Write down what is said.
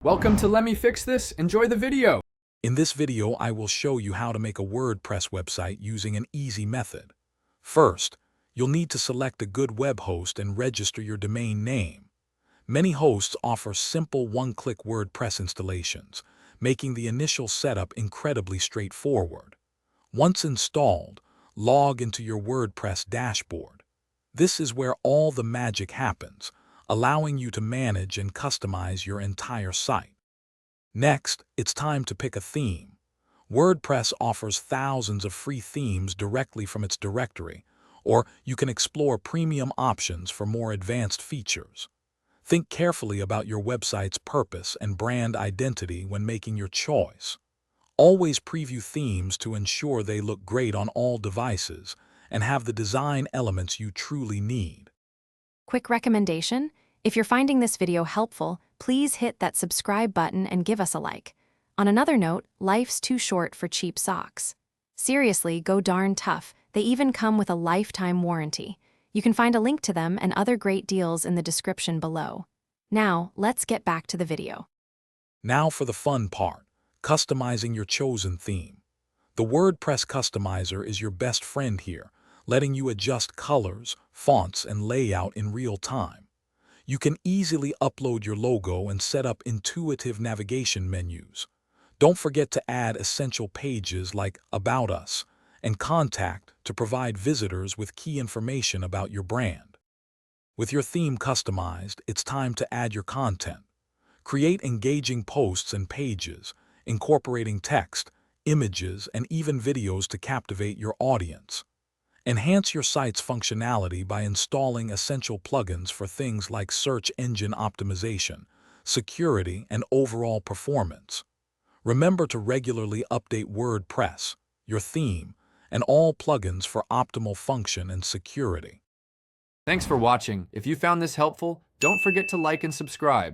Welcome to Let Me Fix This. Enjoy the video. In this video, I will show you how to make a WordPress website using an easy method. First, you'll need to select a good web host and register your domain name. Many hosts offer simple one-click WordPress installations, making the initial setup incredibly straightforward. Once installed, log into your WordPress dashboard. This is where all the magic happens, allowing you to manage and customize your entire site. Next, it's time to pick a theme. WordPress offers thousands of free themes directly from its directory, or you can explore premium options for more advanced features. Think carefully about your website's purpose and brand identity when making your choice. Always preview themes to ensure they look great on all devices and have the design elements you truly need. Quick recommendation: if you're finding this video helpful, please hit that subscribe button and give us a like. On another note, life's too short for cheap socks. Seriously, go darn tough. They even come with a lifetime warranty. You can find a link to them and other great deals in the description below. Now, let's get back to the video. Now for the fun part, customizing your chosen theme. The WordPress customizer is your best friend here, letting you adjust colors, fonts, and layout in real time. You can easily upload your logo and set up intuitive navigation menus. Don't forget to add essential pages like About Us and Contact to provide visitors with key information about your brand. With your theme customized, it's time to add your content. Create engaging posts and pages, incorporating text, images, and even videos to captivate your audience. Enhance your site's functionality by installing essential plugins for things like search engine optimization, security, and overall performance. Remember to regularly update WordPress, your theme, and all plugins for optimal function and security. Thanks for watching. If you found this helpful, don't forget to like and subscribe.